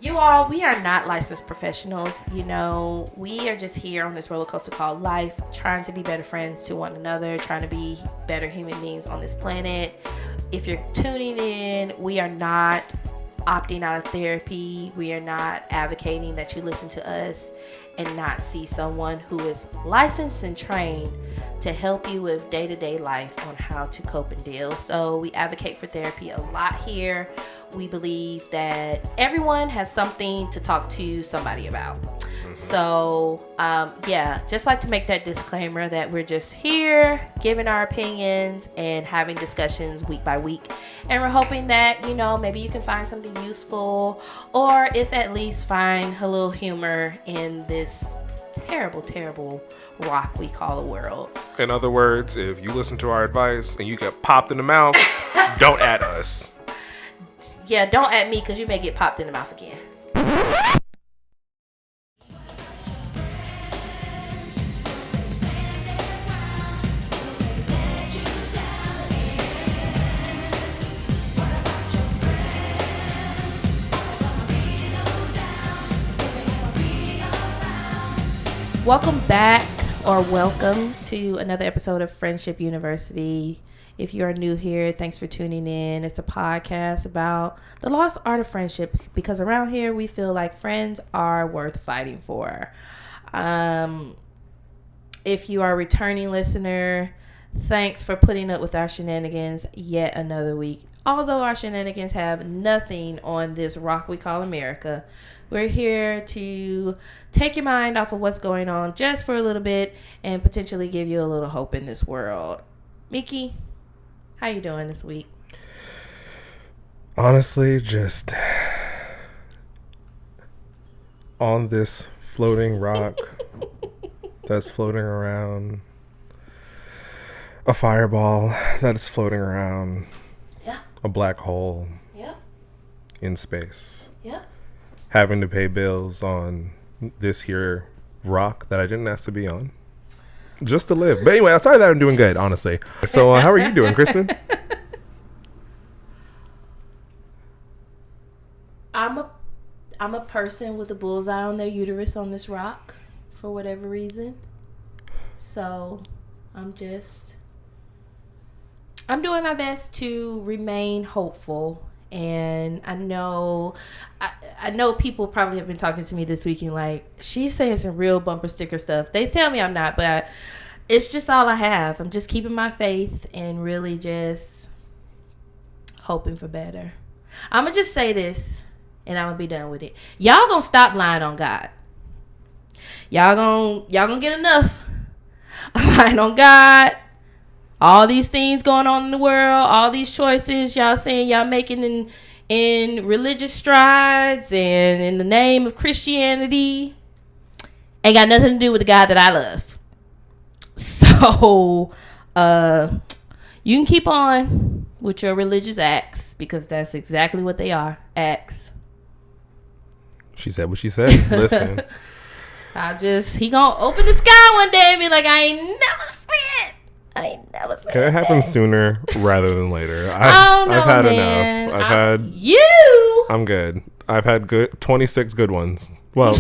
You all, we are not licensed professionals. You know, we are just here on this roller coaster called life, trying to be better friends to one another, trying to be better human beings on this planet. If you're tuning in, we are not opting out of therapy. We are not advocating that you listen to us and not see someone who is licensed and trained to help you with day-to-day life on how to cope and deal. So we advocate for therapy a lot here. We believe that everyone has something to talk to somebody about. So, just like to make that disclaimer that we're just here giving our opinions and having discussions week by week. And we're hoping that, you know, maybe you can find something useful, or if at least find a little humor in this terrible, terrible rock we call the world. In other words, if you listen to our advice and you get popped in the mouth, don't at us. Yeah, don't at me, because you may get popped in the mouth again. Welcome back, or welcome to another episode of Friendship University. If you are new here, thanks for tuning in. It's a podcast about the lost art of friendship, because around here we feel like friends are worth fighting for. If you are a returning listener, thanks for putting up with our shenanigans yet another week. Although our shenanigans have nothing on this rock we call America, we're here to take your mind off of what's going on just for a little bit and potentially give you a little hope in this world. Mickey, how you doing this week? Honestly, just on this floating rock that's floating around, a fireball that is floating around, a black hole in space. Having to pay bills on this here rock that I didn't ask to be on, just to live. But anyway, outside of that, I'm doing good, honestly. So how are you doing, Kristen? I'm a person with a bullseye on their uterus on this rock for whatever reason. So I'm doing my best to remain hopeful. And I know people probably have been talking to me this week and like, she's saying some real bumper sticker stuff. They tell me I'm not, but it's just all I have. I'm just keeping my faith and really just hoping for better. I'm going to just say this and I'm going to be done with it. Y'all going to stop lying on God. Y'all going to get enough lying on God. All these things going on in the world, all these choices y'all saying y'all making in religious strides and in the name of Christianity ain't got nothing to do with the God that I love. So, you can keep on with your religious acts, because that's exactly what they are, acts. She said what she said. Listen. He gonna open the sky one day and be like, I ain't never said. Can it happen sooner rather than later? I've had enough. I'm good. I've had 26 good ones. Well,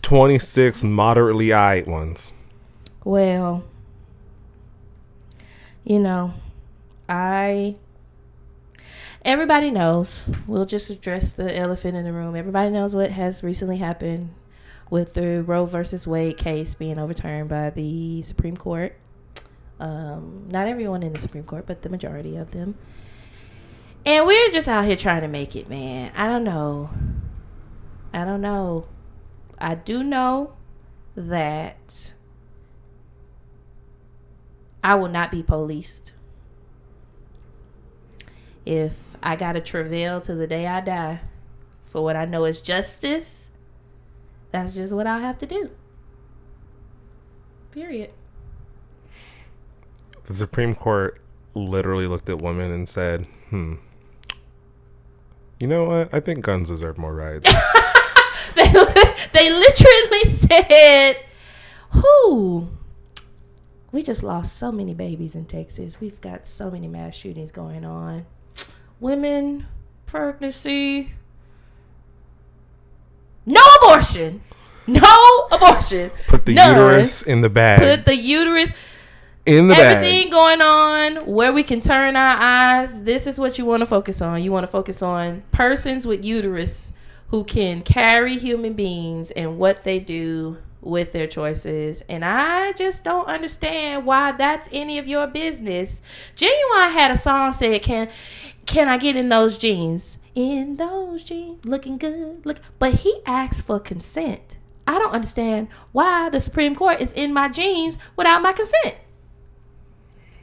26 moderately aight ones. Well, you know, everybody knows. We'll just address the elephant in the room. Everybody knows what has recently happened with the Roe versus Wade case being overturned by the Supreme Court. Not everyone in the Supreme Court, but the majority of them. And we're just out here trying to make it, man. I don't know. I do know that I will not be policed. If I gotta travail to the day I die for what I know is justice, that's just what I'll have to do. Period. The Supreme Court literally looked at women and said, you know what? I think guns deserve more rights. They literally said, we just lost so many babies in Texas. We've got so many mass shootings going on. Women, pregnancy, No abortion. No abortion. Put the uterus in the bag. Put the uterus in the bag. Everything going on where we can turn our eyes. This is what you want to focus on. You want to focus on persons with uterus who can carry human beings and what they do with their choices. And I just don't understand why that's any of your business. Genuine had a song said, can I get in those jeans? In those jeans, looking good. But he asked for consent. I don't understand why the Supreme Court is in my jeans without my consent.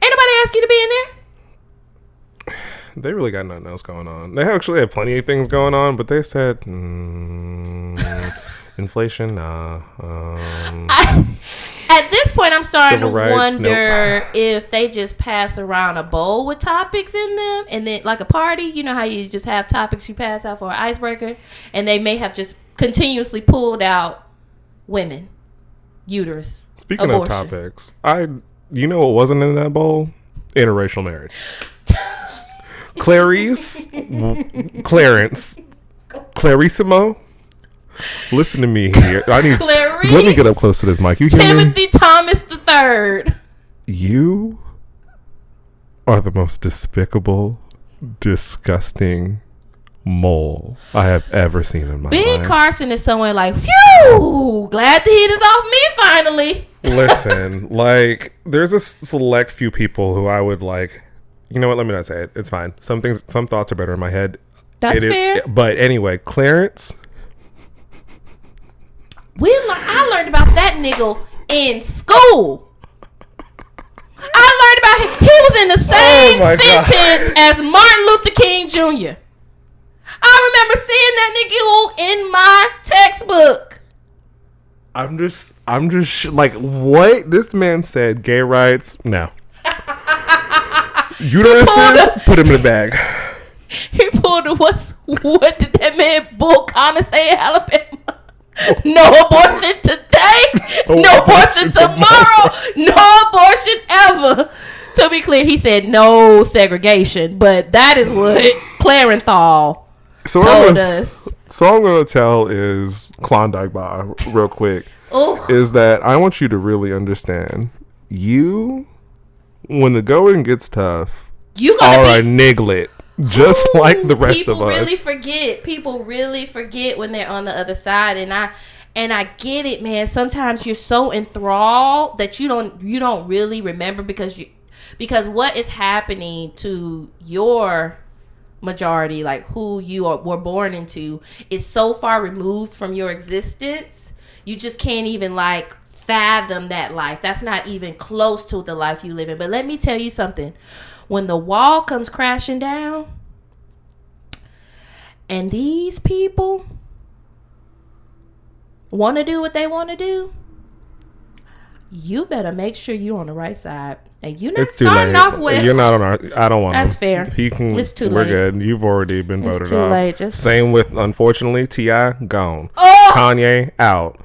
Ain't nobody ask you to be in there? They really got nothing else going on. They actually had plenty of things going on, but they said, inflation, nah. At this point, I'm starting to wonder nope. if they just pass around a bowl with topics in them, and then like a party, you know how you just have topics you pass out for an icebreaker, and they may have just continuously pulled out women, uterus, Speaking abortion. of topics, you know what wasn't in that bowl? Interracial marriage. Clarissimo. Listen to me here. Let me get up close to this mic. You Timothy Thomas III. You are the most despicable, disgusting mole I have ever seen in my life. Ben Carson is somewhere like, phew, glad the heat is off me finally. Listen, like, there's a select few people who I would like, you know what, let me not say it. It's fine. Some thoughts are better in my head. That's fair. But anyway, Clarence. I learned about that nigga in school. I learned about him. He was in the same sentence as Martin Luther King Jr. I remember seeing that nigga in my textbook. I'm just like, what? This man said gay rights? No. Uteruses? Put him in a bag. He pulled what did that man Bull Connor say in Alabama? No abortion today, no abortion tomorrow, no abortion ever. To be clear, he said no segregation, but that is what Clarenthal told us. So I'm going to tell is Klondike Bar real quick. Is that I want you to really understand, when the going gets tough, you are a niglet. Just like the rest of us. People really forget when they're on the other side, and I get it, man. Sometimes you're so enthralled that you don't really remember because what is happening to your majority, like who you were born into, is so far removed from your existence. You just can't even like fathom that life. That's not even close to the life you live in. But let me tell you something. When the wall comes crashing down and these people want to do what they want to do, you better make sure you're on the right side. And you're not starting off with... You're not on our... I don't want to. That's fair. It's too late. We're good. You've already been voted off. It's too late. Same with, unfortunately, T.I. gone. Oh! Kanye out.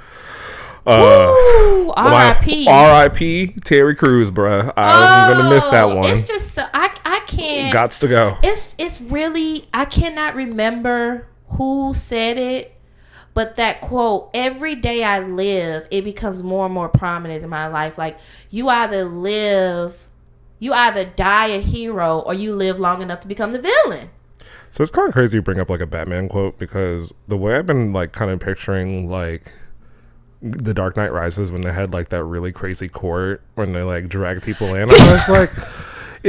R.I.P. R.I.P. Terry Crews, bruh. I'm gonna miss that one. It's just so, I can't. Gots to go. It's really, I cannot remember who said it, but that quote, every day I live, it becomes more and more prominent in my life. Like, you either die a hero or you live long enough to become the villain. So it's kind of crazy you bring up like a Batman quote, because the way I've been like kind of picturing like The Dark Knight Rises, when they had like that really crazy court when they like drag people in, I was like,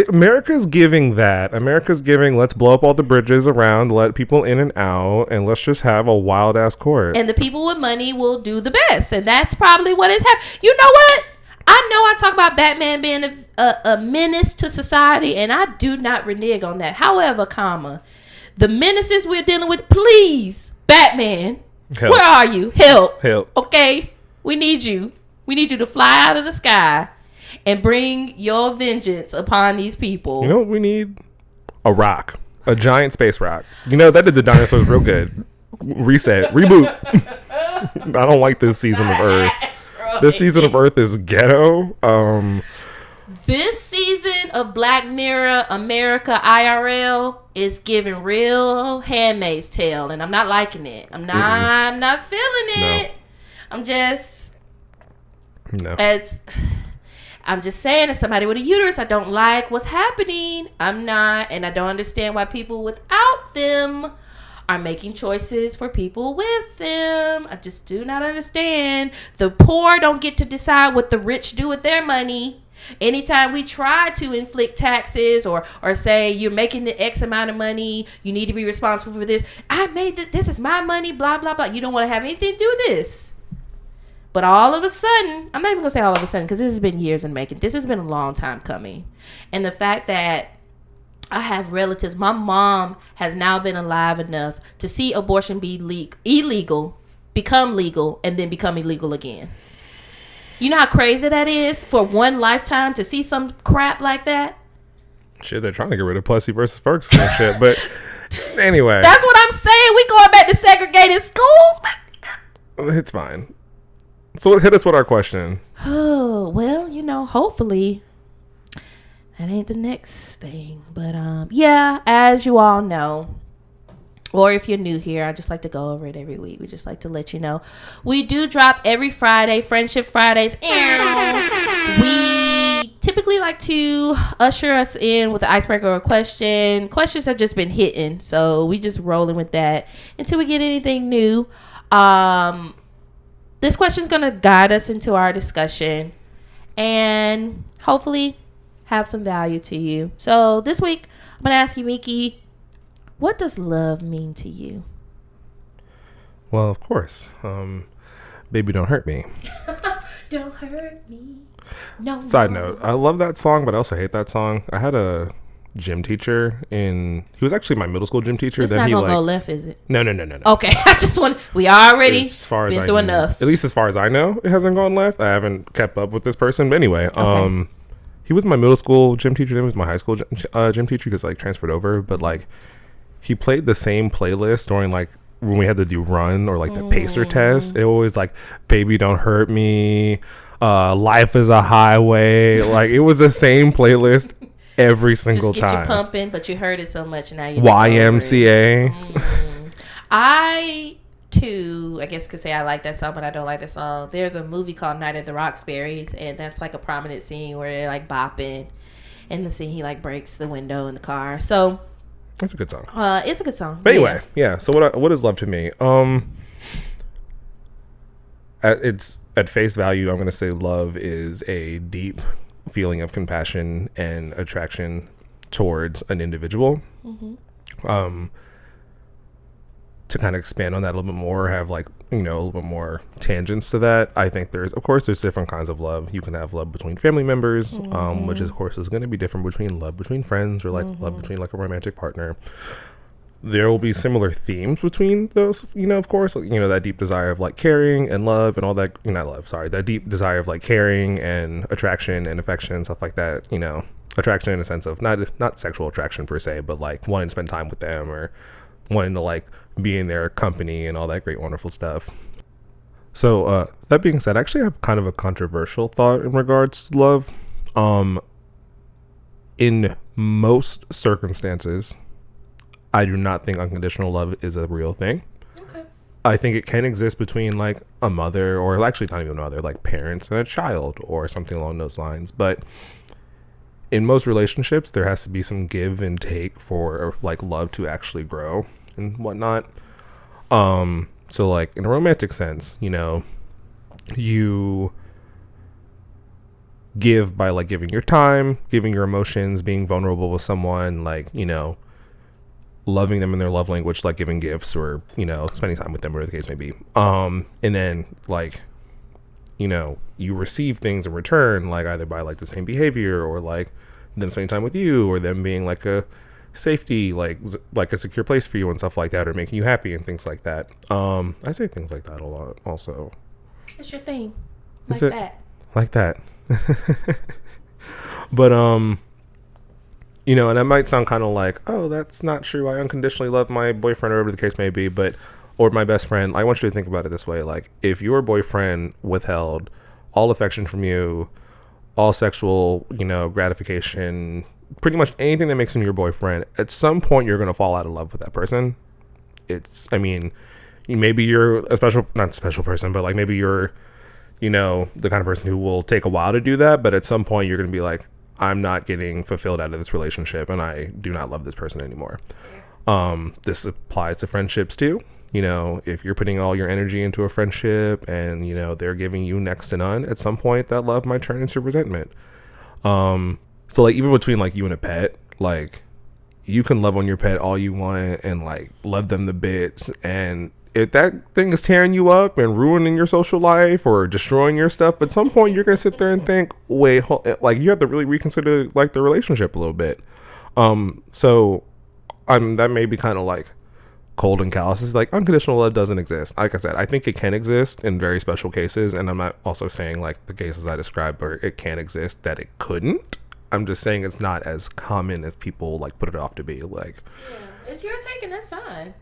America's giving let's blow up all the bridges around, let people in and out, and let's just have a wild ass court, and the people with money will do the best. And that's probably what is happening. You know what, I know I talk about Batman being a menace to society, and I do not renege on that. However, the menaces we're dealing with, please, Batman, help. Where are you? Help. Okay, we need you to fly out of the sky and bring your vengeance upon these people. You know what we need? A rock. A giant space rock. You know, that did the dinosaurs real good. Reset. Reboot. I don't like this season of Earth. This season of Earth is ghetto. This season of Black Mirror America IRL is giving real Handmaid's Tale, and I'm not liking it. I'm not feeling it. No. I'm just saying, as somebody with a uterus, I don't like what's happening. And I don't understand why people without them are making choices for people with them. I just do not understand. The poor don't get to decide what the rich do with their money. Anytime we try to inflict taxes or say you're making the X amount of money, you need to be responsible for this. I made this is my money, blah, blah, blah. You don't want to have anything to do with this. But all of a sudden, I'm not even going to say all of a sudden because this has been years in making. This has been a long time coming. And the fact that I have relatives, my mom has now been alive enough to see abortion be illegal, become legal, and then become illegal again. You know how crazy that is for one lifetime to see some crap like that? Shit, they're trying to get rid of Plessy versus Ferguson and shit. But anyway. That's what I'm saying. We going back to segregated schools. It's fine. So hit us with our question. Oh, well, hopefully that ain't the next thing. But yeah, as you all know, or if you're new here, I just like to go over it every week. We just like to let you know. We do drop every Friday, Friendship Fridays. We typically like to usher us in with the icebreaker or a question. Questions have just been hitting, so we just rolling with that until we get anything new. This question is going to guide us into our discussion and hopefully have some value to you. So this week, I'm going to ask you, Miki, what does love mean to you? Well, of course. Baby, Don't Hurt Me. Don't hurt me. No. Side note, I love that song, but I also hate that song. I had a gym teacher he was actually my middle school gym teacher. It's not gonna go left, is it? No. Okay, I just we already been through enough. At least as far as I know, it hasn't gone left. I haven't kept up with this person, but anyway, okay. He was my middle school gym teacher. Then he was my high school gym teacher because transferred over. But he played the same playlist during when we had to do run or the pacer test. It always Baby Don't Hurt Me, Life is a Highway. It was the same playlist every single time. Just get you pumping, but you heard it so much and now you YMCA. I too, I guess could say I like that song, but I don't like that song. There's a movie called Night at the Roxbury's, and that's a prominent scene where they're bopping, and the scene he breaks the window in the car. So that's a good song. It's a good song. But anyway, yeah. So what is love to me? At face value, I'm gonna say love is a deep feeling of compassion and attraction towards an individual. Mm-hmm. To kind of expand on that a little bit more, have a little bit more tangents to that. I think there's different kinds of love. You can have love between family members, which of course is going to be different between love between friends or love between a romantic partner. There will be similar themes between those, of course, that deep desire of caring and love and all that, that deep desire of caring and attraction and affection and stuff like that, attraction in a sense of not sexual attraction per se, but wanting to spend time with them or wanting to be in their company and all that great, wonderful stuff. So that being said, I actually have kind of a controversial thought in regards to love. In most circumstances, I do not think unconditional love is a real thing. Okay. I think it can exist between a mother, or actually not even a mother, parents and a child or something along those lines. But in most relationships, there has to be some give and take for love to actually grow and whatnot. So in a romantic sense, you give by giving your time, giving your emotions, being vulnerable with someone, loving them in their love language, giving gifts or spending time with them, whatever the case may be. And then you receive things in return, either by the same behavior or them spending time with you, or them being a safety, a secure place for you and stuff like that, or making you happy and things like that. I say things like that a lot also. It's your thing. Like that. But and that might sound kind of oh, that's not true. I unconditionally love my boyfriend or whatever the case may be, or my best friend. I want you to think about it this way. If your boyfriend withheld all affection from you, all sexual, gratification, pretty much anything that makes him your boyfriend, at some point you're going to fall out of love with that person. Maybe you're not special person, but like maybe you're, the kind of person who will take a while to do that. But at some point you're going to be like, I'm not getting fulfilled out of this relationship and I do not love this person anymore. This applies to friendships too. If you're putting all your energy into a friendship and, they're giving you next to none, at some point that love might turn into resentment. So like even between like you and a pet, like you can love on your pet all you want and like love them to bits. And if that thing is tearing you up and ruining your social life or destroying your stuff, at some point you're going to sit there and think, wait, like you have to really reconsider like the relationship a little bit. So that may be kind of like cold and callous. It's like unconditional love doesn't exist. Like I said, I think it can exist in very special cases. And I'm not also saying like the cases I described where it can exist that it couldn't. I'm just saying it's not as common as people like put it off to be. Like, yeah, it's your take and that's fine.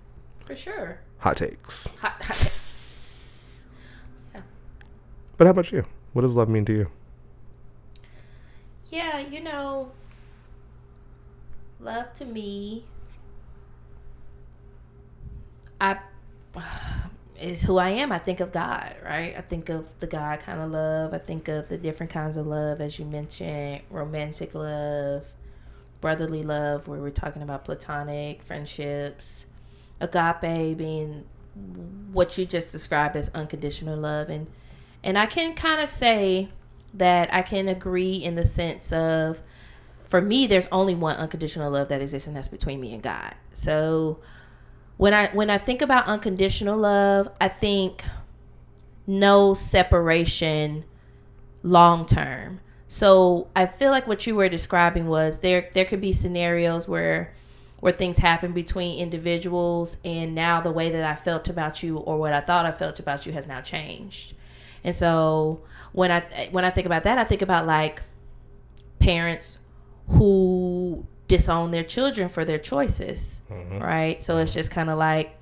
For sure. Hot takes. Hot takes. Yeah. But how about you? What does love mean to you? Yeah, love to me, is who I am. I think of God, right? I think of the God kind of love. I think of the different kinds of love, as you mentioned, romantic love, brotherly love, where we're talking about platonic friendships, agape being what you just described as unconditional love. And I can kind of say that I can agree in the sense of, for me, there's only one unconditional love that exists, and that's between me and God. So when I think about unconditional love, I think no separation long term. So I feel like what you were describing was there could be scenarios where things happen between individuals, and now the way that I felt about you or what I thought I felt about you has now changed. And so when I think about that, I think about like parents who disown their children for their choices, right? So it's just kind of like,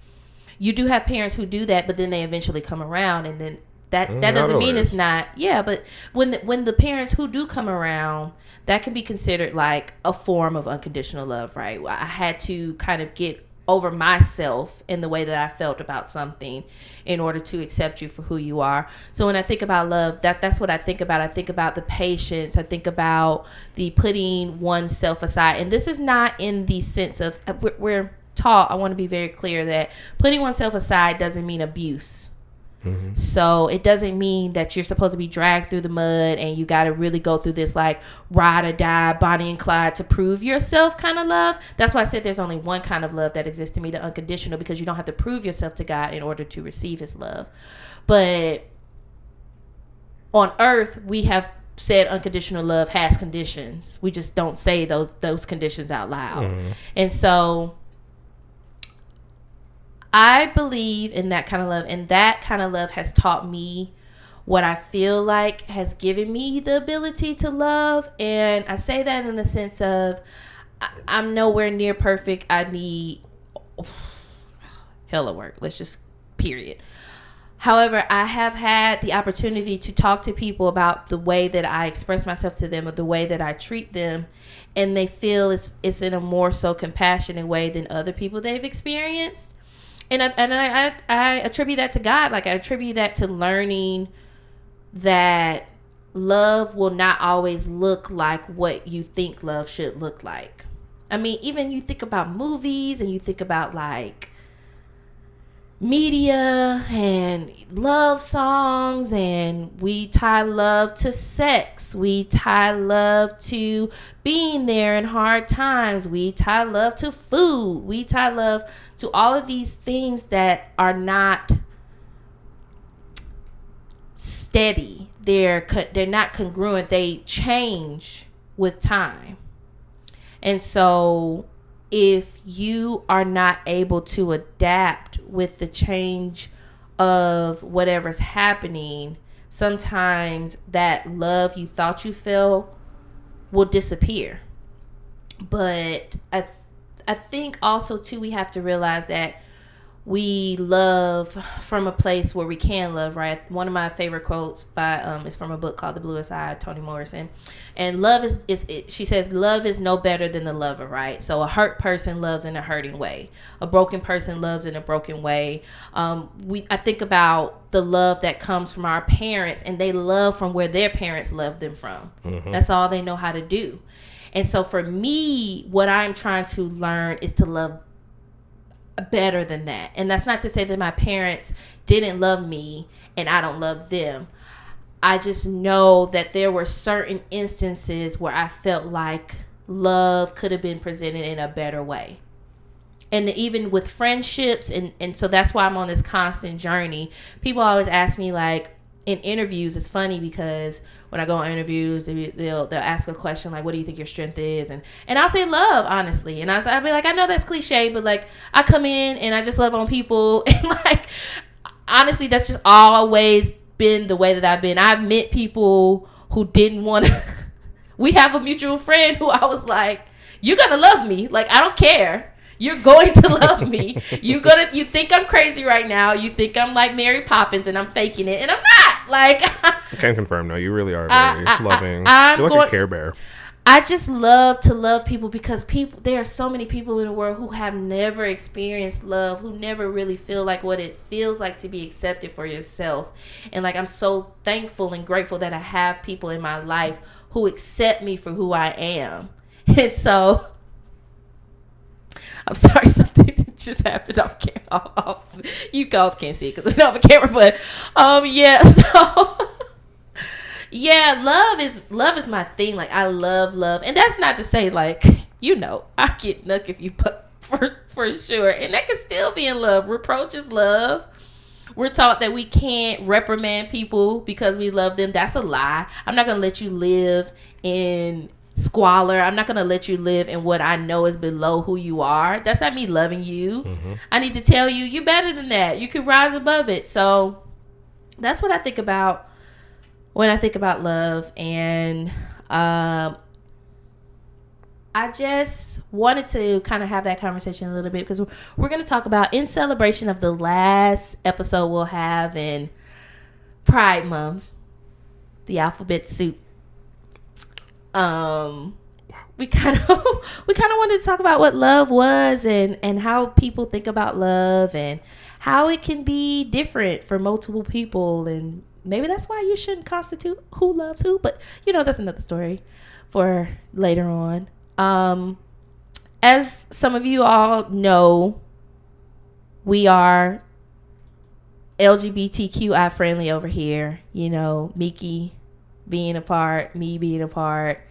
you do have parents who do that, but then they eventually come around, and then that doesn't mean it's not. Yeah, but when the parents who do come around, that can be considered like a form of unconditional love, right? I had to kind of get over myself in the way that I felt about something in order to accept you for who you are. So when I think about love, that's what I think about. I think about the patience. I think about the putting oneself aside. And this is not in the sense of, we're taught, I want to be very clear that putting oneself aside doesn't mean abuse. Mm-hmm. So it doesn't mean that you're supposed to be dragged through the mud and you got to really go through this like ride or die, Bonnie and Clyde to prove yourself kind of love. That's why I said there's only one kind of love that exists to me, the unconditional, because you don't have to prove yourself to God in order to receive his love. But on earth, we have said unconditional love has conditions. We just don't say those conditions out loud. Mm-hmm. And so I believe in that kind of love, and that kind of love has taught me what I feel like has given me the ability to love. And I say that in the sense of I'm nowhere near perfect. I need hella work. Let's just period. However, I have had the opportunity to talk to people about the way that I express myself to them or the way that I treat them, and they feel it's in a more so compassionate way than other people they've experienced. And I attribute that to God. Like, I attribute that to learning that love will not always look like what you think love should look like. I mean, even you think about movies and you think about like media and love songs, and we tie love to sex, we tie love to being there in hard times, we tie love to food, we tie love to all of these things that are not steady. They're not congruent. They change with time. And so if you are not able to adapt with the change of whatever's happening, sometimes that love you thought you felt will disappear. But I think also too, we have to realize that we love from a place where we can love, right? One of my favorite quotes by is from a book called The Bluest Eye, Toni Morrison. And love she says, love is no better than the lover, right? So a hurt person loves in a hurting way. A broken person loves in a broken way. I think about the love that comes from our parents, and they love from where their parents loved them from. Mm-hmm. That's all they know how to do. And so for me, what I'm trying to learn is to love better than that. And that's not to say that my parents didn't love me and I don't love them. I just know that there were certain instances where I felt like love could have been presented in a better way. And even with friendships, and so that's why I'm on this constant journey. People always ask me, like, in interviews, it's funny because when I go on interviews, they'll ask a question like, what do you think your strength is? And I'll say love, honestly. And I'll be like, I know that's cliche, but like, I come in and I just love on people. And like, honestly, that's just always been the way that I've been. I've met people who didn't want to. We have a mutual friend who I was like, you're going to love me. Like, I don't care. You're going to love me. You think I'm crazy right now. You think I'm like Mary Poppins and I'm faking it, and I'm not. Like, I can confirm. No, you really are very loving. You're like a Care Bear. I just love to love people because there are so many people in the world who have never experienced love, who never really feel like what it feels like to be accepted for yourself. And like, I'm so thankful and grateful that I have people in my life who accept me for who I am. And so, I'm sorry, something just happened off camera. You guys can't see it because we don't have a camera, but yeah. So yeah, love is my thing. Like, I love, and that's not to say like, I get nuck if you put for sure, and that can still be in love. Reproach is love. We're taught that we can't reprimand people because we love them. That's a lie. I'm not gonna let you live in squalor. I'm not gonna let you live in what I know is below who you are. That's not me loving you. Mm-hmm. I need to tell you, you're better than that. You can rise above it. So that's what I think about when I think about love. And I just wanted to kind of have that conversation a little bit because we're going to talk about, in celebration of the last episode we'll have in Pride Month, the alphabet soup. We kind of wanted to talk about what love was and how people think about love and how it can be different for multiple people, and maybe that's why you shouldn't constitute who loves who, but that's another story for later on. As some of you all know, we are LGBTQI friendly over here. Miki being a part, me being a part.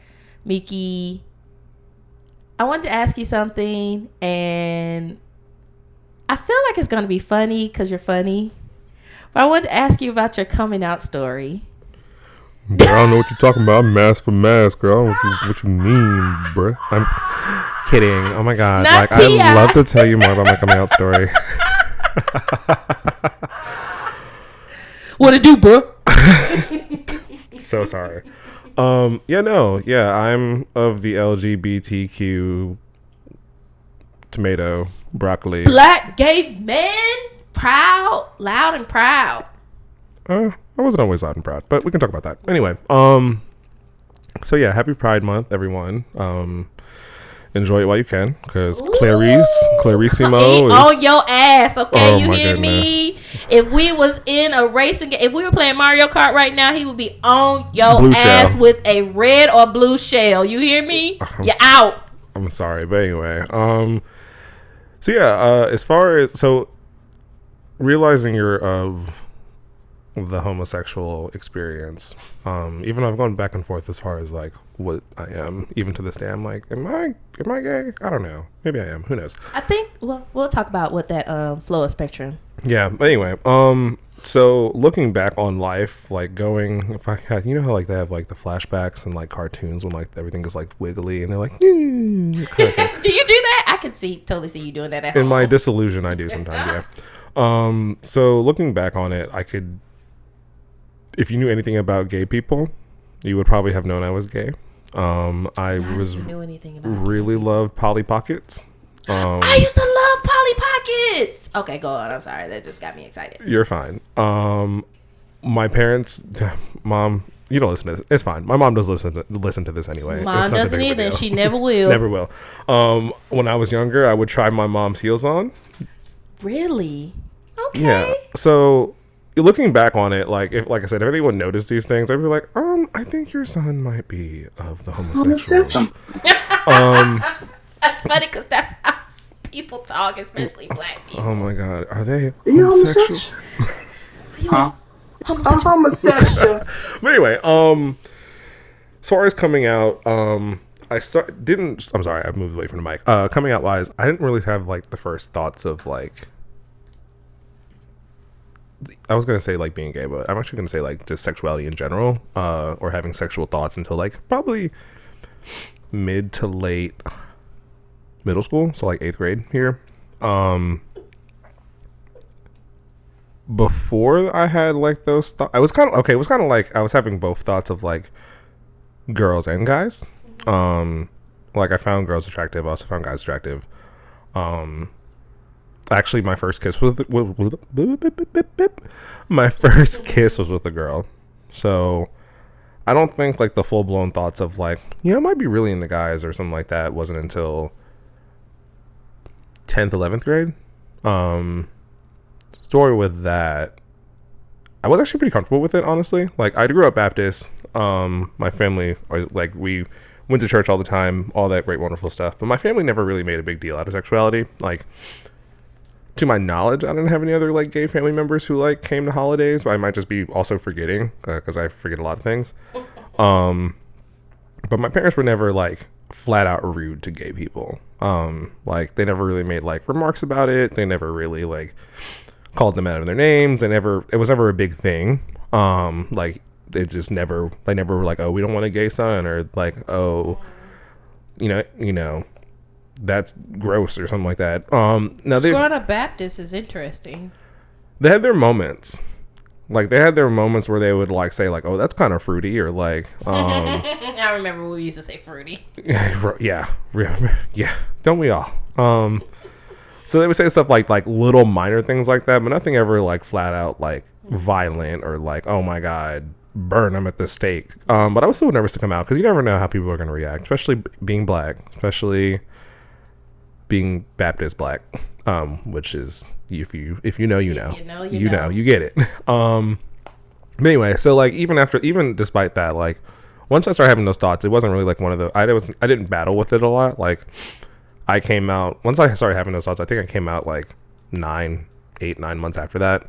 Miki, I wanted to ask you something, and I feel like it's going to be funny because you're funny, but I wanted to ask you about your coming out story. Bro, I don't know what you're talking about. I'm mask for mask, girl. What you mean, bro? I'm kidding. Oh my God. Not I'd love to tell you more about my coming out story. What it do, bro? So sorry. I'm of the LGBTQ tomato broccoli. Black gay man, proud, loud and proud. I wasn't always loud and proud, but we can talk about that. Anyway, so yeah, happy Pride Month, everyone. Enjoy it while you can, because Clarissimo is on your ass, okay? Oh, you hear goodness. me? If we was in a racing game, if we were playing Mario Kart right now, he would be on your blue ass shell. with a red or blue shell. You hear me? You're out. I'm sorry, but anyway, so yeah, as far as realizing you're of the homosexual experience, even though I've gone back and forth as far as like what I am, even to this day, I'm like, am I gay? I don't know, maybe I am, who knows. I think we'll talk about what that flow of spectrum. Yeah, anyway, so looking back on life, like going, if I had, how like they have like the flashbacks and like cartoons when like everything is like wiggly and they're like, do you do that? I could totally see you doing that at home. In my disillusion, I do sometimes. Yeah. So looking back on it, I could, if you knew anything about gay people, you would probably have known I was gay. I really loved Polly Pockets. I used to love Polly Pockets. Okay, go on. I'm sorry. That just got me excited. You're fine. My parents, mom, you don't listen to this. It's fine. My mom does listen to this anyway. Mom doesn't either. She never will. Never will. When I was younger, I would try my mom's heels on. Really? Okay. Yeah. So looking back on it, like I said, if anyone noticed these things, I'd be like, I think your son might be of the homosexuals. That's funny because that's how people talk, especially black people. Oh my God, are they homosexual? Huh? I'm homosexual. But anyway, as far as coming out, I'm sorry, I moved away from the mic. Coming out wise, I didn't really have like the first thoughts of like, I was gonna say like being gay, but I'm actually gonna say like just sexuality in general, or having sexual thoughts until like probably mid to late middle school, so like 8th grade here. Before I had like those thoughts, I was kind of okay. It was kind of like I was having both thoughts of like girls and guys. Like I found girls attractive. I also found guys attractive. Actually, my first kiss was with a girl. So I don't think like the full blown thoughts of like, I might be really into guys or something like that wasn't until 10th, 11th grade. Story with that, I was actually pretty comfortable with it, honestly. Like I grew up Baptist. My family, we went to church all the time, all that great, wonderful stuff. But my family never really made a big deal out of sexuality. Like, to my knowledge, I didn't have any other like gay family members who like came to holidays. I might just be also forgetting because I forget a lot of things. But my parents were never like flat out rude to gay people. Like they never really made like remarks about it. They never really like called them out of their names. It was never a big thing. Like they never were like, oh, we don't want a gay son, or like, oh, you know, that's gross or something like that. Now growing up Baptist is interesting. They had their moments. Like they had their moments where they would like say like, oh, that's kind of fruity, or like, I remember we used to say fruity. Yeah. Don't we all? So they would say stuff like little minor things like that, but nothing ever like flat out like violent or like, oh my God, burn them at the stake. But I was still nervous to come out because you never know how people are going to react, especially being black, especially being Baptist black, which is if you know, you get it. But anyway, so like even despite that, like once I started having those thoughts, it wasn't really like one of the, I didn't battle with it a lot. Like I came out, once I started having those thoughts, I think I came out like 9 months after that.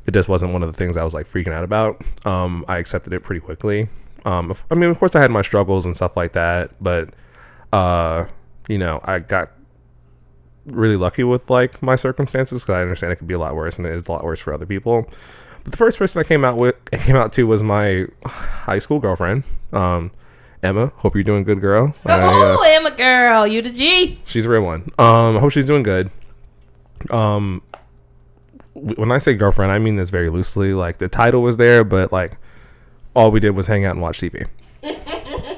It just wasn't one of the things I was like freaking out about. I accepted it pretty quickly. I mean, of course I had my struggles and stuff like that, but I got really lucky with like my circumstances because I understand it could be a lot worse, and it is a lot worse for other people. But the first person I came out to was my high school girlfriend, Emma. Hope you're doing good, girl. Emma girl, you the G. She's a real one. I hope she's doing good. When I say girlfriend, I mean this very loosely. Like the title was there, but like all we did was hang out and watch TV.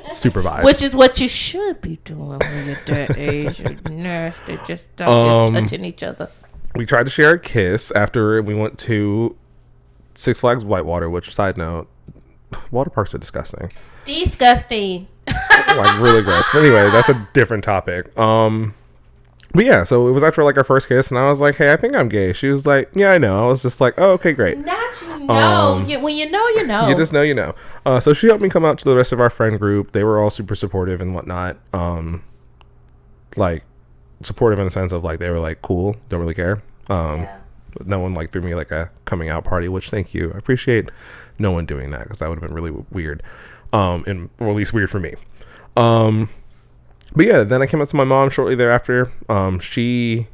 Supervised. Which is what you should be doing when you're that age. You're nasty. Just stop touching each other. We tried to share a kiss after we went to Six Flags Whitewater, which, side note, water parks are disgusting. Disgusting. Like really gross. But anyway, that's a different topic. But yeah, so it was after like our first kiss, and I was like, hey, I think I'm gay. She was like, yeah, I know. I was just like, oh, okay, great. Not you know. When you know, you know. You just know, you know. So she helped me come out to the rest of our friend group. They were all super supportive and whatnot. Like supportive in the sense of like they were like cool, don't really care. But no one like threw me like a coming out party, which thank you. I appreciate no one doing that because that would have been really weird. Or at least weird for me. But yeah, then I came up to my mom shortly thereafter. She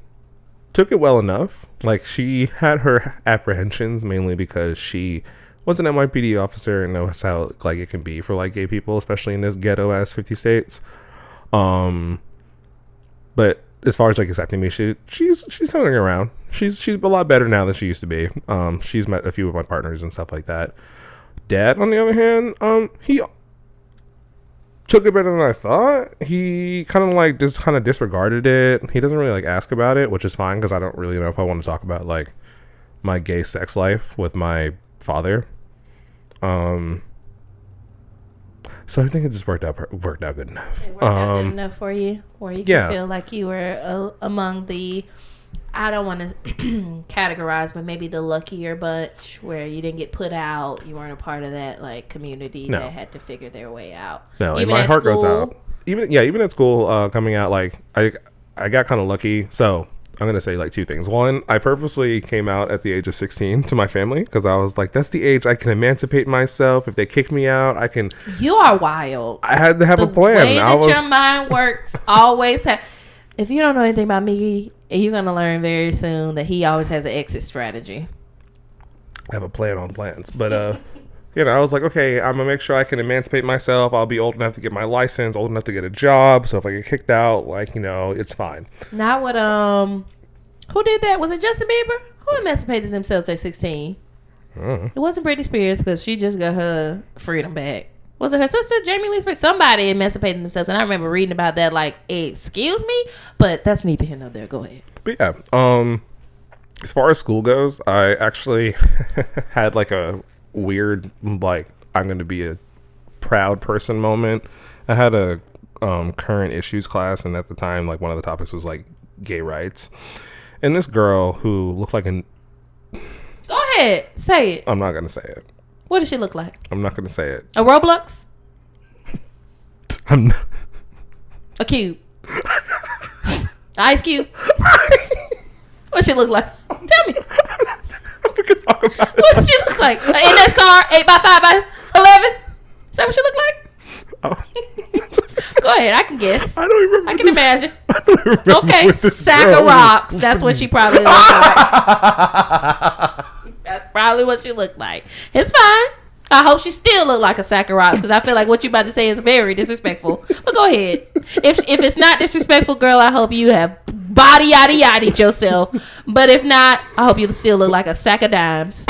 took it well enough. Like she had her apprehensions mainly because she was an NYPD officer and knows how like it can be for like gay people, especially in this ghetto ass 50 states. But as far as like accepting me, she's coming around. She's a lot better now than she used to be. She's met a few of my partners and stuff like that. Dad, on the other hand, took it better than I thought. He kind of like just kind of disregarded it. He doesn't really like ask about it, which is fine because I don't really know if I want to talk about like my gay sex life with my father. So I think it just worked out good enough. It worked out good enough for you, where you can feel like you were among the, I don't want to categorize, but maybe the luckier bunch where you didn't get put out. You weren't a part of that like community that had to figure their way out. No, even my heart goes out. Even at school, coming out, like I got kind of lucky. So I'm going to say like two things. One, I purposely came out at the age of 16 to my family because I was like, that's the age I can emancipate myself. If they kick me out, I can. You are wild. I had to have a plan. The way that your mind works always have. If you don't know anything about me, you're going to learn very soon that he always has an exit strategy. I have a plan on plans. But, you know, I was like, okay, I'm going to make sure I can emancipate myself. I'll be old enough to get my license, old enough to get a job. So if I get kicked out, like, you know, it's fine. Not what, who did that? Was it Justin Bieber? Who emancipated themselves at 16? It wasn't Britney Spears because she just got her freedom back. Was it her sister, Jamie Lee Spears? Somebody emancipated themselves. And I remember reading about that like, excuse me? But that's neither here nor there. Go ahead. But yeah, as far as school goes, I actually had like a weird, like, I'm going to be a proud person moment. I had a current issues class, and at the time, like, one of the topics was like gay rights. And this girl who looked like an... Go ahead. Say it. I'm not going to say it. What does she look like? I'm not going to say it. A Roblox? I'm not... A cube? Ice cube? What she look like? Tell me. We can talk about it. What does she look like? An NS car, 8x5x11? Is that what she look like? Oh. Go ahead, I can guess. I don't remember. I can imagine. I don't remember. Okay, sack of rocks. That's what she probably looks like. That's probably what she looked like. It's fine. I hope she still look like a sack of rocks because I feel like what you about to say is very disrespectful. But go ahead. If it's not disrespectful, girl, I hope you have body yaddy yaddy yourself. But if not, I hope you still look like a sack of dimes.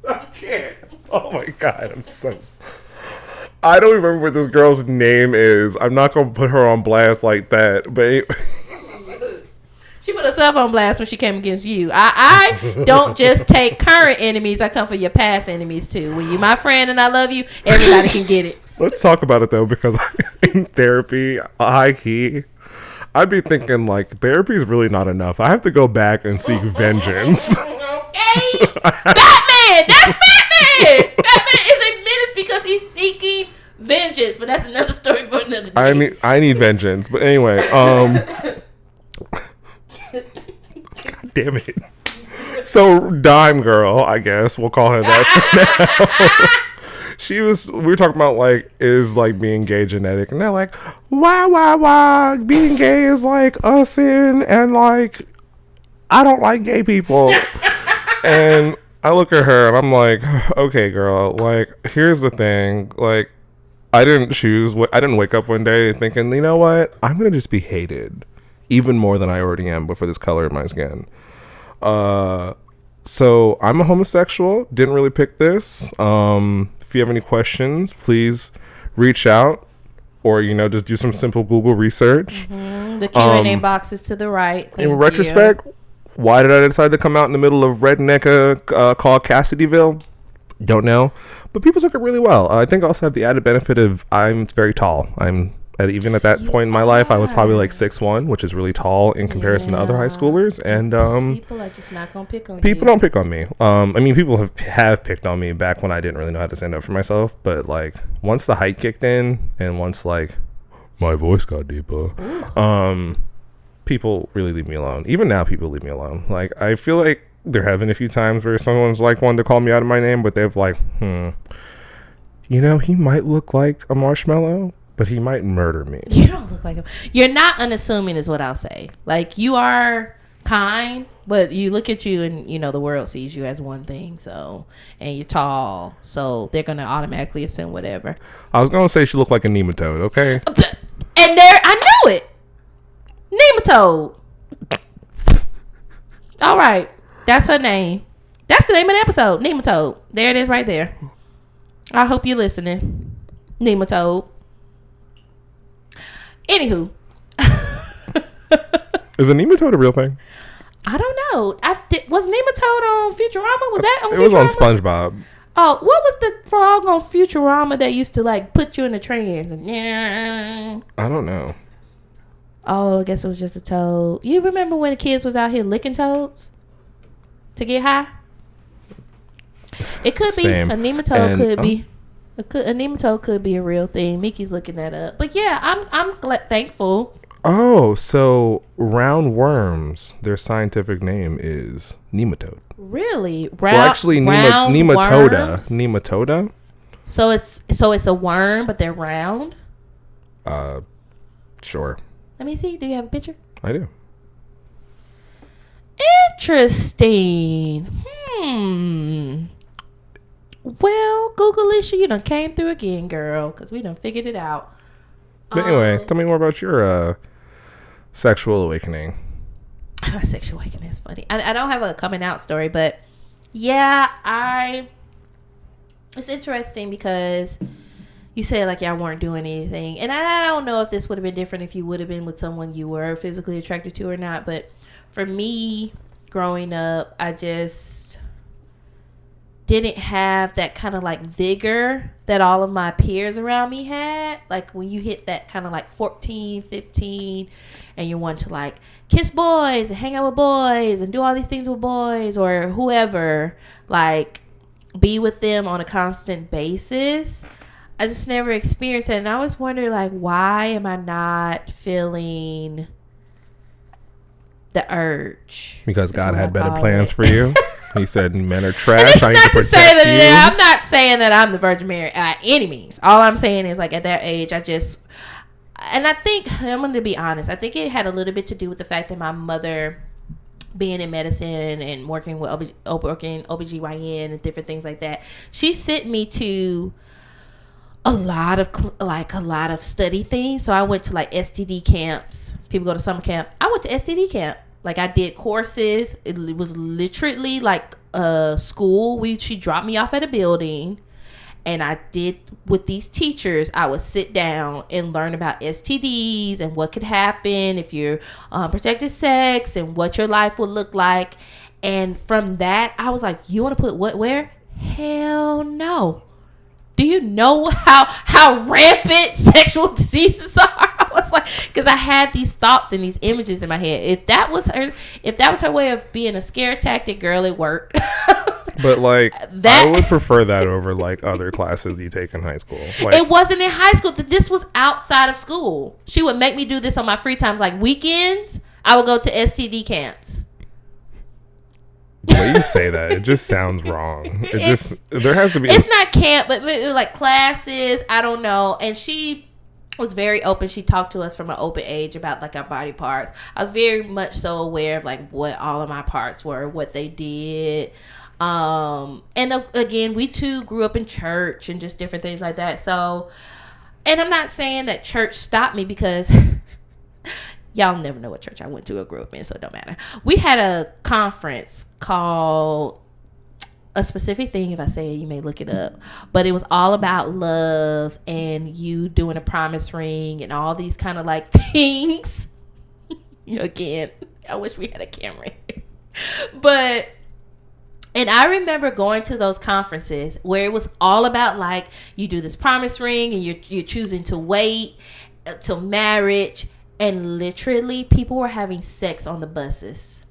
I can't. Oh my God, I'm so... I don't remember what this girl's name is. I'm not going to put her on blast like that. But she put herself on blast when she came against you. I don't just take current enemies. I come for your past enemies too. When you're my friend and I love you, everybody can get it. Let's talk about it though, because in therapy, I'd be thinking like therapy is really not enough. I have to go back and seek vengeance. Okay, Batman. That's Batman. Batman is a menace because he's seeking vengeance, but that's another story for another day. I need vengeance, but anyway, God damn it. So Dime Girl, I guess we'll call her that for now. We were talking about like, is like being gay genetic, and they're like, why being gay is like a sin, and like I don't like gay people. And I look at her and I'm like, okay, girl, like, here's the thing. Like, I didn't wake up one day thinking, you know what? I'm going to just be hated even more than I already am, but for this color of my skin. So I'm a homosexual. Didn't really pick this. If you have any questions, please reach out or, you know, just do some simple Google research. Mm-hmm. The Q&A box is to the right. In retrospect, why did I decide to come out in the middle of redneck called Cassidyville? Don't know. But people took it really well. I think I also have the added benefit of I'm very tall. Even at that point in my life, I was probably like 6'1", which is really tall in comparison to other high schoolers. And people are just not going to pick on you. People don't pick on me. I mean, people have picked on me back when I didn't really know how to stand up for myself. But like once the height kicked in and once like my voice got deeper, people really leave me alone. Even now, people leave me alone. Like, I feel like there have been a few times where someone's like wanted to call me out of my name, but they've like, you know, he might look like a marshmallow, but he might murder me. You don't look like him. You're not unassuming is what I'll say. Like, you are kind, but you look at you and, you know, the world sees you as one thing. So, and you're tall. So they're going to automatically assume whatever. I was going to say she looked like a nematode, okay? And I knew it. Nematode. All right. That's her name. That's the name of the episode. Nematode. There it is right there. I hope you're listening, Nematode. Anywho. Is a nematode a real thing? I don't know. Was Nematode on Futurama? Was that on Futurama? It was on SpongeBob. Oh, what was the frog on Futurama that used to like put you in a trance? I don't know. Oh, I guess it was just a toad. You remember when the kids was out here licking toads to get high? It could Same. be a nematode. A nematode could be a real thing. Mickey's looking that up. But yeah, I'm thankful. Oh, so roundworms, their scientific name is nematode. Really? Nematoda. Worms? Nematoda? So it's a worm, but they're round? Sure. Let me see. Do you have a picture? I do. Interesting. Well, Googleisha, you done came through again, girl, because we done figured it out. But anyway, tell me more about your sexual awakening. My sexual awakening is funny. I don't have a coming out story, but yeah, it's interesting because you said like y'all weren't doing anything, and I don't know if this would have been different if you would have been with someone you were physically attracted to or not, but for me growing up, I just didn't have that kind of like vigor that all of my peers around me had. Like when you hit that kind of like 14, 15 and you want to like kiss boys and hang out with boys and do all these things with boys or whoever, like be with them on a constant basis. I just never experienced it. And I always wonder like, why am I not feeling the urge? Because God had better plans for you. He said men are trash. It's I need not to to protect say that you. I'm not saying that I'm the Virgin Mary at any means. All I'm saying is like at that age, I think I'm going to be honest. I think it had a little bit to do with the fact that my mother being in medicine and working with OBGYN and different things like that. She sent me to a lot of study things. So I went to like STD camps. People go to summer camp. I went to STD camp. Like I did courses. It was literally like a school. She dropped me off at a building, and I did with these teachers. I would sit down and learn about STDs and what could happen if you're protected sex and what your life would look like. And from that, I was like, "You want to put what where? Hell no." Do you know how rampant sexual diseases are? I was like, because I had these thoughts and these images in my head. If that was her way of being a scare tactic, girl, it worked. But like, I would prefer that over like other classes you take in high school. Like, it wasn't in high school. This was outside of school. She would make me do this on my free times, like weekends. I would go to STD camps. The way you say that, it just sounds wrong. There has to be. It's not camp, but like classes. I don't know. And she was very open. She talked to us from an open age about like our body parts. I was very much so aware of like what all of my parts were, what they did. And again, we too grew up in church and just different things like that. So, and I'm not saying that church stopped me because. Y'all never know what church I went to or grew up in, so it don't matter. We had a conference called a specific thing. If I say it, you may look it up. But it was all about love and you doing a promise ring and all these kind of like things. Again, I wish we had a camera here. But, and I remember going to those conferences where it was all about like, you do this promise ring and you're choosing to wait till marriage. And literally, people were having sex on the buses.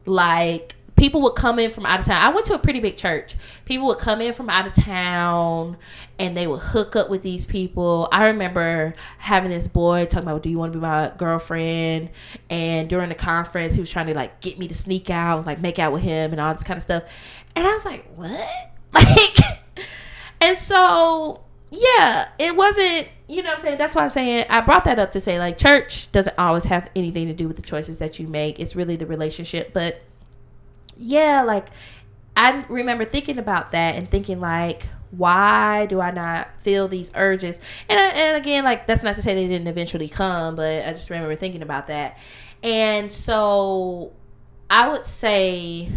Like, people would come in from out of town. I went to a pretty big church. People would come in from out of town, and they would hook up with these people. I remember having this boy talking about, do you want to be my girlfriend? And during the conference, he was trying to, like, get me to sneak out, like, make out with him and all this kind of stuff. And I was like, what? Like, and so, yeah, it wasn't... You know what I'm saying? That's why I'm saying I brought that up to say like church doesn't always have anything to do with the choices that you make. It's really the relationship. But yeah, like I remember thinking about that and thinking like, why do I not feel these urges? And again, like that's not to say they didn't eventually come, but I just remember thinking about that. And so I would say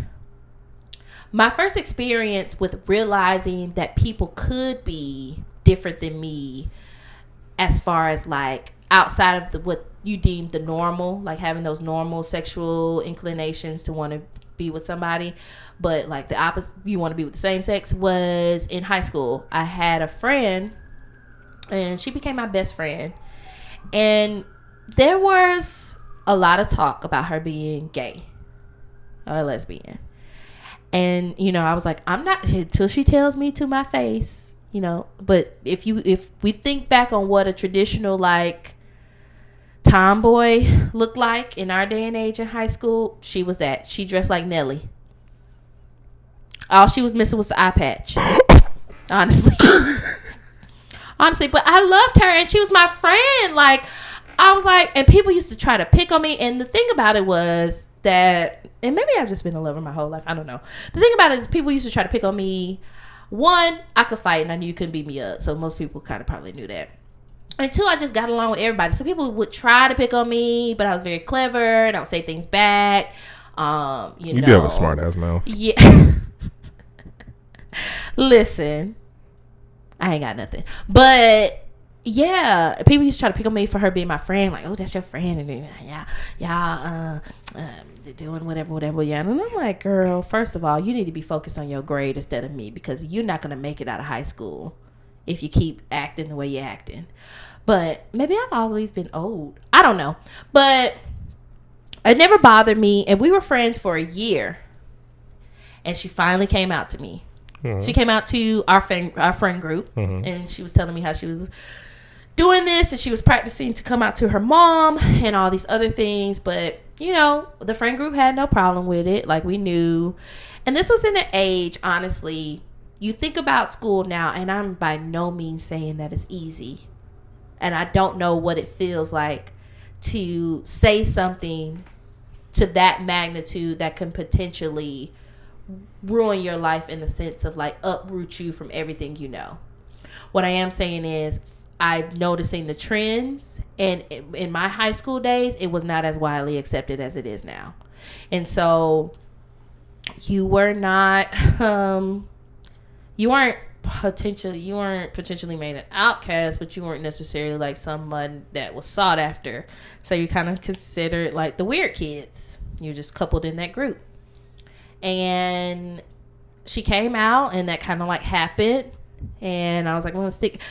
my first experience with realizing that people could be different than me, as far as like outside of what you deem the normal, like having those normal sexual inclinations to want to be with somebody, but like the opposite, you want to be with the same sex, was in high school. I had a friend, and she became my best friend, and there was a lot of talk about her being gay or lesbian. And, you know, I was like, I'm not, until she tells me to my face, you know. But if we think back on what a traditional, like, tomboy looked like in our day and age in high school, she was that. She dressed like Nelly. All she was missing was the eye patch. Honestly. Honestly, but I loved her, and she was my friend. Like, I was like, and people used to try to pick on me. And the thing about it was that, and maybe I've just been a lover my whole life, I don't know. The thing about it is people used to try to pick on me. One, I could fight, and I knew you couldn't beat me up. So most people kind of probably knew that. And two, I just got along with everybody. So people would try to pick on me, but I was very clever, and I would say things back. You do have a smart ass mouth. Yeah. Listen, I ain't got nothing. But yeah, people used to try to pick on me for her being my friend. Like, oh, that's your friend. And then, y'all doing whatever. Yeah. And I'm like, girl, first of all, you need to be focused on your grade instead of me, because you're not going to make it out of high school if you keep acting the way you're acting. But maybe I've always been old. I don't know. But it never bothered me. And we were friends for a year. And she finally came out to me. Mm-hmm. She came out to our friend group. Mm-hmm. And she was telling me how she was doing this. And she was practicing to come out to her mom and all these other things. But, you know, the friend group had no problem with it. Like, we knew. And this was in an age, honestly, you think about school now, and I'm by no means saying that it's easy. And I don't know what it feels like to say something to that magnitude that can potentially ruin your life, in the sense of like uproot you from everything you know. What I am saying is I'm noticing the trends, and in my high school days, it was not as widely accepted as it is now. And so you weren't potentially made an outcast, but you weren't necessarily like someone that was sought after. So you kind of considered like the weird kids. You just coupled in that group. And she came out, and that kind of like happened. And I was like, I'm gonna stick.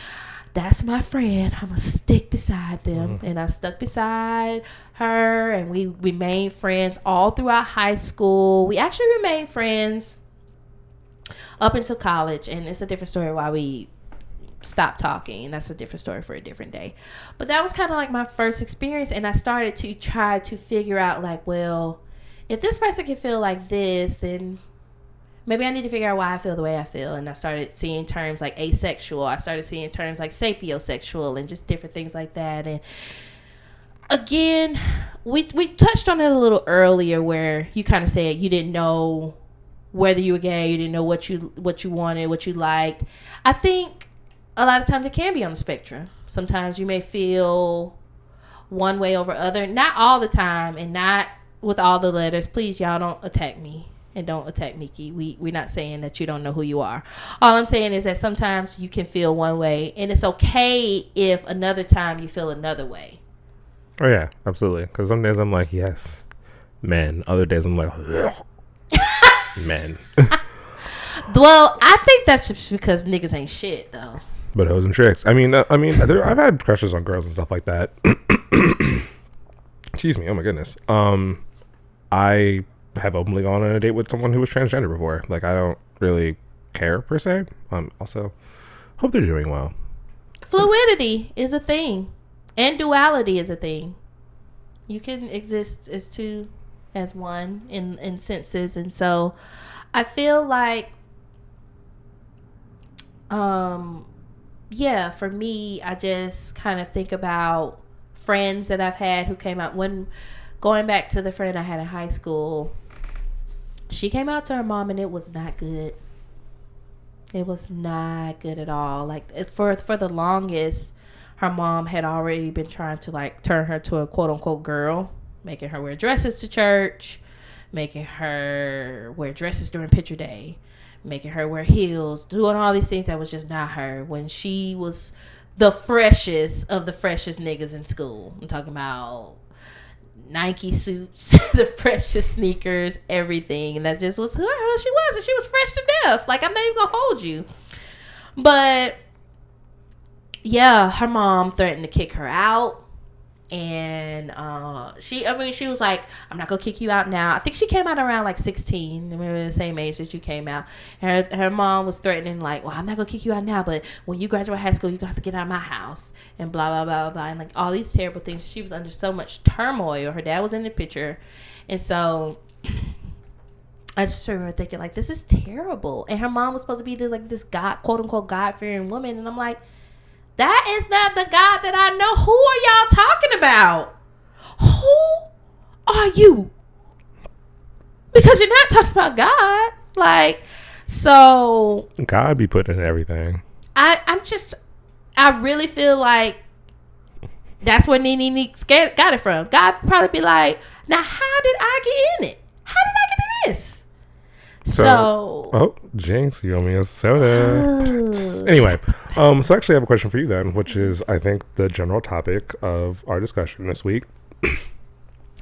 That's my friend. I'm gonna stick beside them. Mm-hmm. And I stuck beside her, and we remained friends all throughout high school. We actually remained friends up until college, and it's a different story why we stopped talking, and that's a different story for a different day. But that was kind of like my first experience, and I started to try to figure out like, well, if this person can feel like this, then maybe I need to figure out why I feel the way I feel. And I started seeing terms like asexual. I started seeing terms like sapiosexual and just different things like that. And again, we touched on it a little earlier, where you kind of said you didn't know whether you were gay, you didn't know what you wanted, what you liked. I think a lot of times it can be on the spectrum. Sometimes you may feel one way over other. Not all the time, and not with all the letters. Please, y'all, don't attack me, and don't attack Miki. We're not saying that you don't know who you are. All I'm saying is that sometimes you can feel one way, and it's okay if another time you feel another way. Oh yeah, absolutely. Because some days I'm like, yes, men. Other days I'm like, men. Well, I think that's just because niggas ain't shit, though. But hoes and tricks. I mean, I've had crushes on girls and stuff like that. Excuse me. Oh my goodness. I have openly gone on a date with someone who was transgender before. Like, I don't really care per se. Also, hope they're doing well. Fluidity is a thing, and duality is a thing. You can exist as two, as one in senses, and so I feel like, yeah, for me, I just kind of think about friends that I've had who came out. When going back to the friend I had in high school, she came out to her mom, and it was not good. It was not good at all. Like, for the longest, her mom had already been trying to like turn her to a quote unquote girl, making her wear dresses to church, making her wear dresses during picture day, making her wear heels, doing all these things that was just not her when she was the freshest of the freshest niggas in school. I'm talking about Nike suits, the freshest sneakers, everything. And that just was who she was. And she was fresh to death. Like, I'm not even going to hold you. But, yeah, her mom threatened to kick her out. And she was like, I'm not going to kick you out now. I think she came out around like 16. Maybe the same age that you came out. Her mom was threatening like, well, I'm not going to kick you out now, but when you graduate high school, you got to get out of my house and blah, blah, blah, blah. And like all these terrible things. She was under so much turmoil. Her dad was in the picture. And so I just remember thinking like, this is terrible. And her mom was supposed to be this God, quote unquote, God-fearing woman. And I'm like, that is not the God that I know. Who are y'all talking about? Who are you? Because you're not talking about God. Like, so. God be putting in everything. I really feel like that's where Nene got it from. God probably be like, now how did I get in it? How did I get in this? So Jinx, you owe me a soda. Anyway, so actually I have a question for you then, which is I think the general topic of our discussion this week.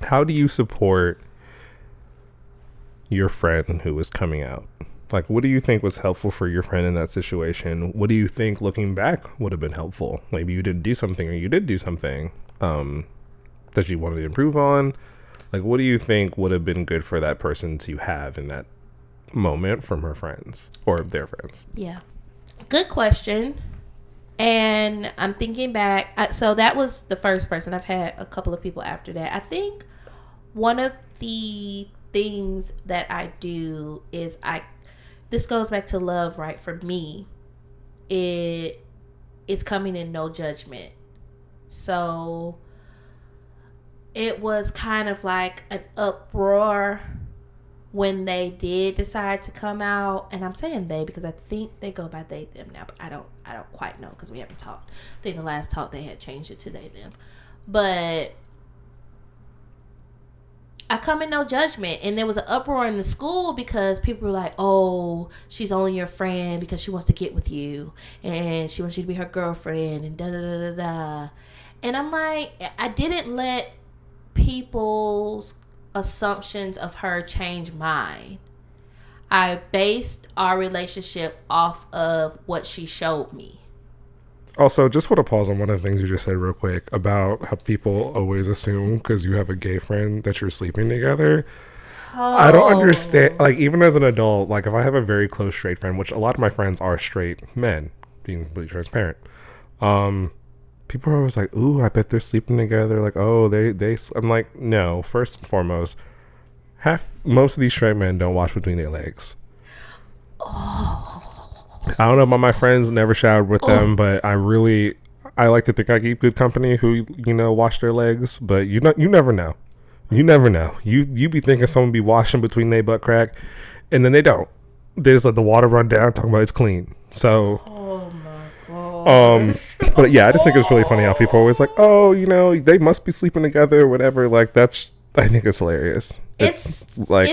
How do you support your friend who is coming out? Like, what do you think was helpful for your friend in that situation? What do you think looking back would have been helpful? Maybe you didn't do something or you did do something that you wanted to improve on. Like, what do you think would have been good for that person to have in that moment from her friends or their friends? Yeah, good question. And I'm thinking back, so that was the first person. I've had a couple of people after that. I think one of the things that I do is this goes back to love, right? For me, it's coming in no judgment. So it was kind of like an uproar when they did decide to come out. And I'm saying they because I think they go by they them now, but I don't quite know because we haven't talked. I think the last talk they had changed it to they them. But I come in no judgment. And there was an uproar in the school because people were like, oh, she's only your friend because she wants to get with you and she wants you to be her girlfriend and da da da da da. And I'm like, I didn't let people's assumptions of her change mine. I based our relationship off of what she showed me. Also, just want to pause on one of the things you just said real quick about how people always assume because you have a gay friend that you're sleeping together. I don't understand. Like, even as an adult, like if I have a very close straight friend, which a lot of my friends are straight men, being completely transparent, people are always like, ooh, I bet they're sleeping together. Like, oh, they. I'm like, no. First and foremost, most of these straight men don't wash between their legs. Oh. I don't know about my friends. Never showered with them, but I like to think I keep good company who wash their legs. But you never know. You never know. You be thinking someone be washing between their butt crack, and then they don't. They just let the water run down, talking about it's clean. So. Oh my god. But yeah, I just think it's really funny how people are always like, oh, they must be sleeping together or whatever. Like I think it's hilarious. It's like,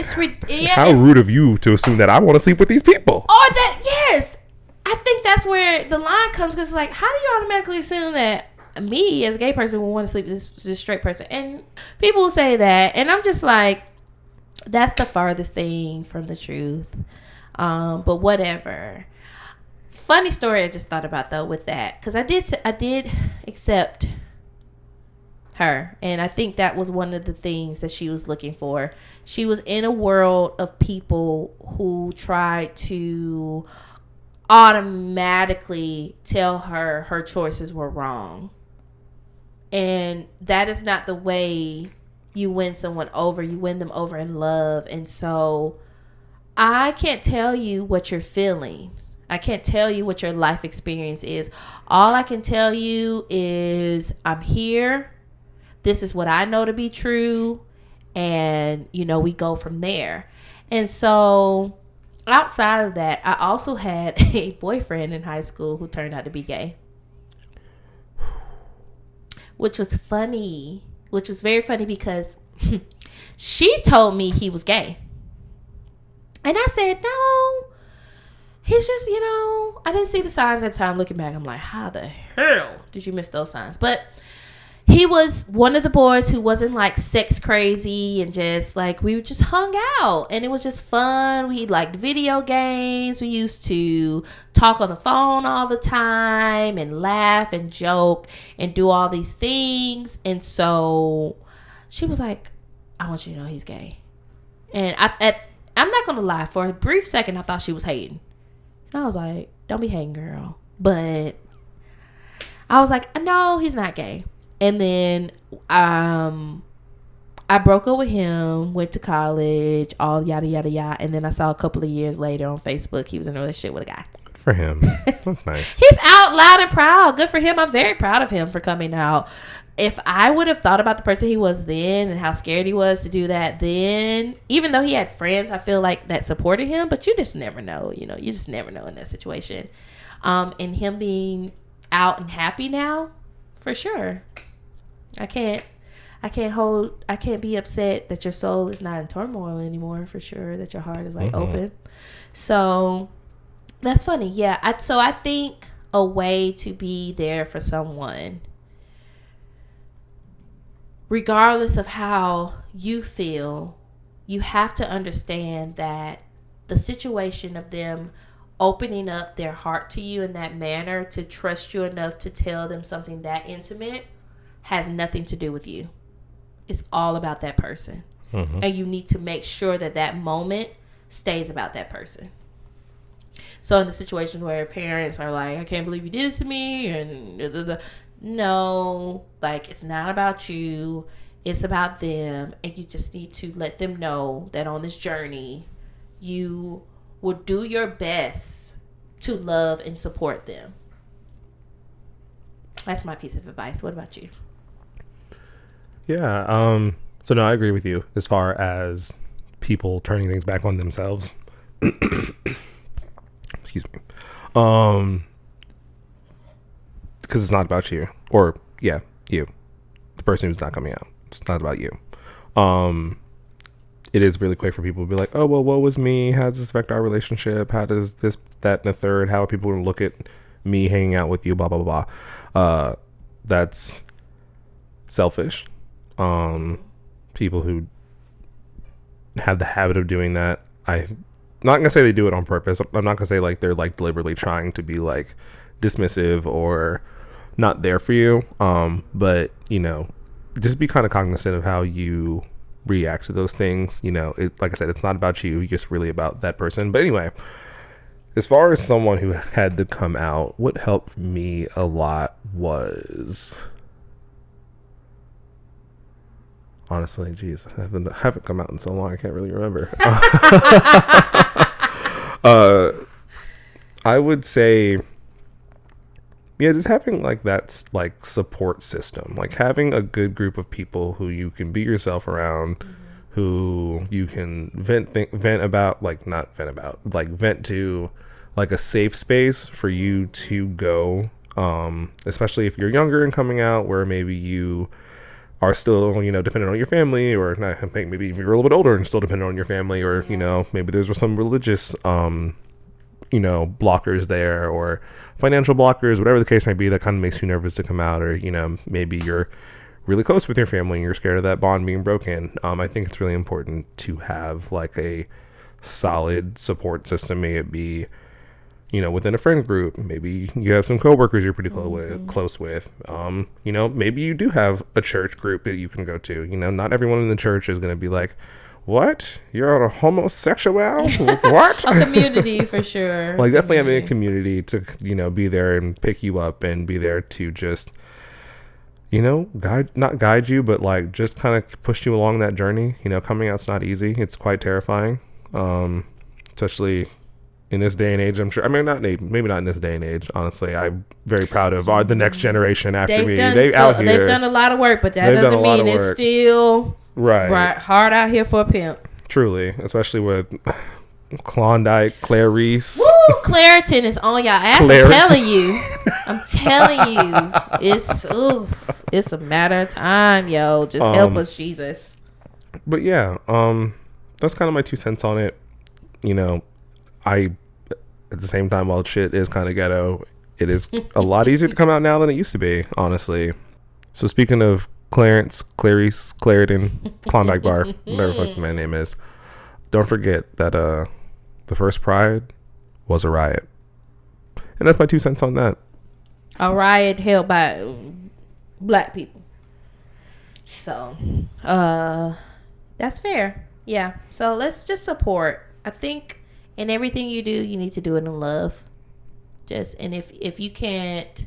how rude of you to assume that I want to sleep with these people. Or that, yes. I think that's where the line comes because it's like, how do you automatically assume that me as a gay person will want to sleep with this straight person? And people will say that. And I'm just like, that's the farthest thing from the truth. But whatever. Funny story I just thought about though with that, because I did accept her, and I think that was one of the things that she was looking for. She was in a world of people who tried to automatically tell her choices were wrong, and that is not the way you win someone over. You win them over in love. And so I can't tell you what you're feeling. I can't tell you what your life experience is. All I can tell you is I'm here. This is what I know to be true. And, we go from there. And so outside of that, I also had a boyfriend in high school who turned out to be gay. Which was funny. Which was very funny because She told me he was gay. And I said, no, he's just, I didn't see the signs at the time. Looking back, I'm like, how the hell did you miss those signs? But he was one of the boys who wasn't like sex crazy and just like, we just hung out and it was just fun. We liked video games. We used to talk on the phone all the time and laugh and joke and do all these things. And so she was like, I want you to know he's gay. And I'm not going to lie. For a brief second, I thought she was hating. And I was like, don't be hating, girl. But I was like, no, he's not gay. And then I broke up with him, went to college, all yada, yada, yada. And then I saw a couple of years later on Facebook, he was in a relationship with a guy. Good for him. That's nice. He's out loud and proud. Good for him. I'm very proud of him for coming out. If I would have thought about the person he was then and how scared he was to do that then, even though he had friends, I feel like that supported him, but you just never know, you just never know in that situation. And him being out and happy now, for sure. I can't be upset that your soul is not in turmoil anymore, for sure, that your heart is like open. So that's funny. Yeah. I think a way to be there for someone, regardless of how you feel, you have to understand that the situation of them opening up their heart to you in that manner to trust you enough to tell them something that intimate has nothing to do with you. It's all about that person. And you need to make sure that moment stays about that person. So in the situation where parents are like, I can't believe you did it to me, and no, like, it's not about you, it's about them. And you just need to let them know that on this journey you will do your best to love and support them. That's my piece of advice. What about you? Yeah. So no, I agree with you as far as people turning things back on themselves. Excuse me. Because it's not about you, or you, the person who's not coming out. It's not about you. It is really quick for people to be like, oh, well, what was me? How does this affect our relationship? How does this, that, and the third? How are people going to look at me hanging out with you? Blah, blah, blah, blah. That's selfish. People who have the habit of doing that, I'm not going to say they do it on purpose. I'm not going to say like they're like deliberately trying to be like dismissive or not there for you. But, just be kind of cognizant of how you react to those things. Like I said, it's not about you, it's just really about that person. But anyway, as far as someone who had to come out, what helped me a lot was, honestly, geez, I haven't come out in so long, I can't really remember. I would say, just having like that like support system, like having a good group of people who you can be yourself around, who you can vent to, like a safe space for you to go, especially if you're younger and coming out, where maybe you are still, dependent on your family, or not, maybe if you're a little bit older and still dependent on your family, or, maybe there's some religious, blockers there, or financial blockers, whatever the case might be, that kind of makes you nervous to come out, or, maybe you're really close with your family and you're scared of that bond being broken. I think it's really important to have like a solid support system. May it be, within a friend group, maybe you have some coworkers you're pretty close with. Maybe you do have a church group that you can go to. Not everyone in the church is going to be like, what? You're a homosexual? What? A community for sure. Like, definitely having a community to, be there and pick you up and be there to just, not guide you, but like just kind of push you along that journey. Coming out's not easy. It's quite terrifying. Especially in this day and age, I'm sure. I mean, maybe not in this day and age. Honestly, I'm very proud of the next generation after me. They've done a lot of work, but that doesn't mean it's still hard out here for a pimp. Truly, especially with Klondike, Clarice. Woo, Claritin is on y'all ass. I'm telling you, it's a matter of time, yo. Just help us, Jesus. But yeah, that's kind of my 2 cents on it. You know, I at the same time, while shit is kind of ghetto, it is a lot easier to come out now than it used to be, honestly. So speaking of Clarendon, Klondike Bar, whatever the fuck the man's name is, don't forget that the first Pride was a riot. And that's my 2 cents on that. A riot held by black people. So, that's fair. Yeah. So let's just support. I think in everything you do, you need to do it in love. And if you can't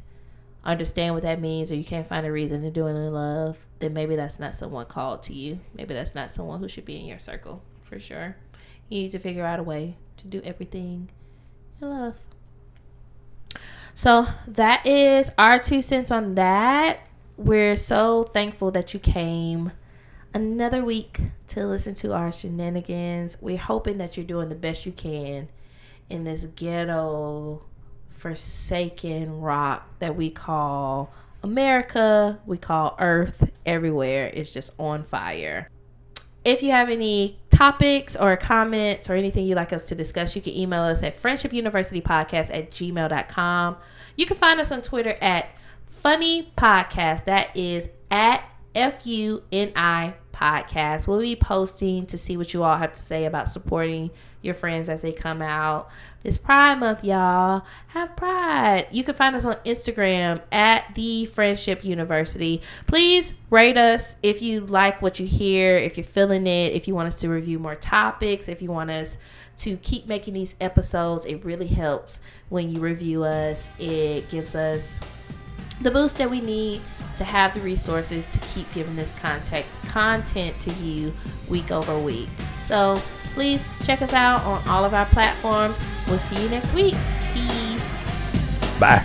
understand what that means, or you can't find a reason to do it in love, then maybe that's not someone called to you. Maybe that's not someone who should be in your circle, for sure. You need to figure out a way to do everything in love. So that is our 2 cents on that. We're so thankful that you came another week to listen to our shenanigans. We're hoping that you're doing the best you can in this ghetto, forsaken rock that we call America, we call Earth. Everywhere is just on fire. If you have any topics or comments or anything you'd like us to discuss, you can email us at friendshipuniversitypodcast@gmail.com. You can find us on Twitter at Funny Podcast. That is at FUNI Podcast. We'll be posting to see what you all have to say about supporting your friends as they come out. It's Pride Month, y'all. Have pride. You can find us on Instagram at The Friendship University. Please rate us if you like what you hear, if you're feeling it, if you want us to review more topics, if you want us to keep making these episodes. It really helps when you review us. It gives us the boost that we need to have the resources to keep giving this content to you week over week. So please check us out on all of our platforms. We'll see you next week. Peace. Bye.